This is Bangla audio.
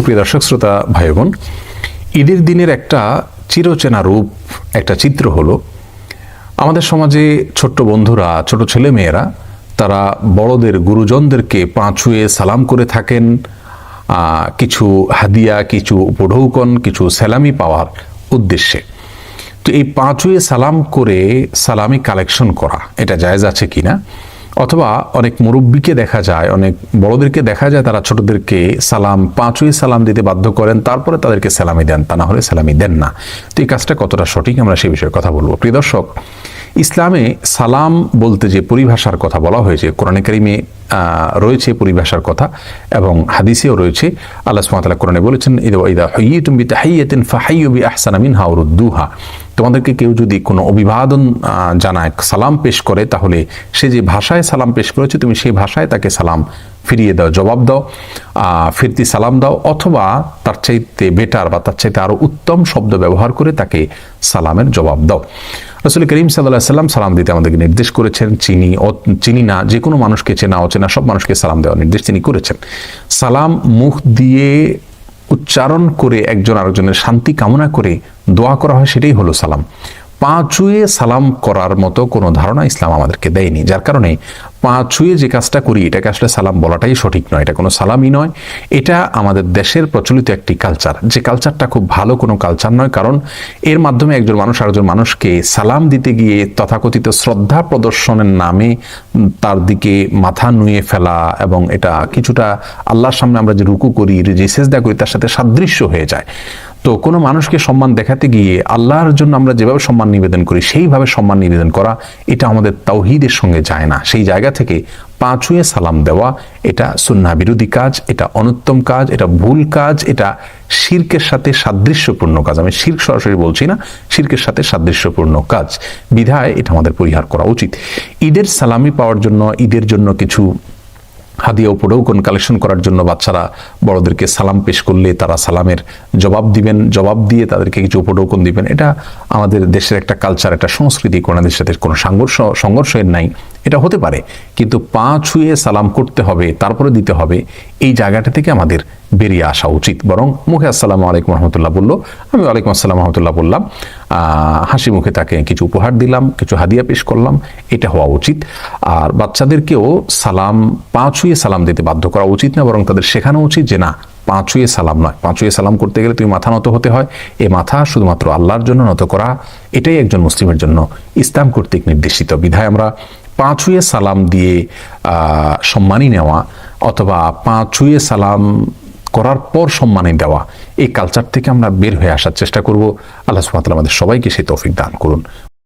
প্রিয় দর্শক শ্রোতা ভাই বোন, ঈদের দিনের একটা চিরচেনা রূপ, একটা চিত্র হলো আমাদের সমাজে ছোট্ট বন্ধুরা, ছোট ছেলে মেয়েরা তারা বড়দের, গুরুজনদেরকে পা ছুঁয়ে সালাম করে থাকেন, কিছু হাদিয়া, কিছু উপঢৌকন, কিছু সালামি পাওয়ার উদ্দেশ্যে। তো এই পা ছুঁয়ে সালাম করে সালামি কালেকশন করা এটা জায়েজ আছে কিনা, অথবা অনেক মুরব্বীকে দেখা যায়, অনেক বড়দেরকে দেখা যায় তারা ছোটদেরকে সালাম, পা ছুঁয়ে সালাম দিতে বাধ্য করেন, তারপরে তাদেরকে সালামি দেন, তা না হলে সালামি দেন না। তো এই কাজটা কতটা সঠিক, আমরা সেই বিষয়ে কথা বলবো। প্রিয় দর্শক, ইসলামে সালাম বলতে যে পরিভাষার কথা বলা হয়েছে, কোরআনে কারিমে রয়েছে পরিভাষার কথা এবং হাদিসেও রয়েছে। আল্লাহ সুবহানাহু ওয়া তাআলা কোরআনে বলেছেন, ইদা হুয়িতুম বিতাহিয়াতিন ফাহাইয়ু বিআহসানা মিনহা আও রুদ্দুহা। তোমাদেরকে কেউ যদি কোনো অভিবাদন জানায়, সালাম পেশ করে, তাহলে সে যে ভাষায় সালাম পেশ করেছে তুমি সেই ভাষায় তাকে সালাম ফিরিয়ে দাও, জবাব দাও, ফিরতি সালাম দাও, অথবা তার চাইতে বেটার বা তার চাইতে আরো উত্তম শব্দ ব্যবহার করে তাকে সালামের জবাব দাও। রাসূল করিম সাল্লাল্লাহু আলাইহি ওয়াসাল্লাম সালাম দিতে আমাদেরকে নির্দেশ করেছেন। চিনি না, যে কোনো মানুষকে, চেনা অচেনা সব মানুষকে সালাম দেওয়ার নির্দেশ তিনি করেছেন। সালাম মুখ দিয়ে উচ্চারণ করে একজন আরেকজনের শান্তি কামনা করে দোয়া করা হয়, সেটাই হলো সালাম। পা ছুঁয়ে সালাম করার মতো কোনো ধারণা ইসলাম আমাদেরকে দেয়নি, যার কারণে পা ছুঁয়ে যে কাজটা করি এটাকে আসলে সালাম বলাটাই সঠিক নয়, এটা কোনো সালামই নয়। এটা আমাদের দেশের প্রচলিত একটি কালচার, যে কালচারটা খুব ভালো কোনো কালচার নয়, কারণ এর মাধ্যমে একজন মানুষ আরেকজন মানুষকে সালাম দিতে গিয়ে তথাকথিত শ্রদ্ধা প্রদর্শনের নামে তার দিকে মাথা নুয়ে ফেলা, এবং এটা কিছুটা আল্লাহর সামনে আমরা যে রুকু করি, যে সেজদা করি, তার সাথে সাদৃশ্য হয়ে যায়। তো কোনো মানুষকে সম্মান দেখাতে গিয়ে আল্লাহর জন্য আমরা যেভাবে সম্মান নিবেদন করি সেইভাবে সম্মান নিবেদন করা, এটা আমাদের তাওহীদের সঙ্গে যায় না। সেই জায়গা থেকে পা ছুঁয়ে সালাম দেওয়া এটা সুন্নাহ বিরোধী কাজ, এটা অনুত্তম কাজ, এটা ভুল কাজ, এটা শিরকের সাথে সাদৃশ্যপূর্ণ কাজ। আমি শিরক সরাসরি বলছি না, শিরকের সাথে সাদৃশ্যপূর্ণ কাজ, বিধায় এটা আমাদের পরিহার করা উচিত। ঈদের সালামি পাওয়ার জন্য, ঈদের জন্য কিছু হাদিয়া উপঢৌকন কালেকশন করার জন্য বাচ্চারা বড়দেরকে সালাম পেশ করলে তারা সালামের জবাব দিবেন, জবাব দিয়ে তাদেরকে কিছু উপঢৌকন দিবেন, এটা আমাদের দেশের একটা কালচার, একটা সংস্কৃতি, কোনদের সাথে কোনো সংঘর্ষের নাই। এটা হতে পারে, কিন্তু পা ছুঁয়ে সালাম করতে হবে, তারপরে দিতে হবে, এই জায়গাটা থেকে আমাদের বেরিয়ে আসা উচিত। বরং মুখে আসসালামু আলাইকুম রহমতুল্লাহ বললো, আমি ওয়ালাইকুম আসসালাম রহমতুল্লাহ বললাম, হাসি মুখে তাকে কিছু উপহার দিলাম, কিছু হাদিয়া পেশ করলাম, এটা হওয়া উচিত। আর বাচ্চাদেরকেও সালাম, পা ছুঁয়ে সালাম দিতে বাধ্য করা উচিত না, বরং তাদের শেখানো উচিত যে না, পা ছুঁয়ে সালাম নয়, পা ছুঁয়ে সালাম করতে গেলে তুমি মাথা নত হতে হয়, এ মাথা শুধুমাত্র আল্লাহর জন্য নত করা, এটাই একজন মুসলিমের জন্য ইসলাম কর্তৃক নির্দেশিত। বিধায় আমরা পা ছুঁয়ে সালাম দিয়ে সম্মানী নেওয়া, অথবা পা ছুঁয়ে সালাম করার পর সম্মানী দেওয়া, এই কালচার থেকে আমরা বের হয়ে আসার চেষ্টা করব। আল্লাহ সুবহানাহু ওয়া তাআলা আমাদের সবাইকে সেই তৌফিক দান করুন।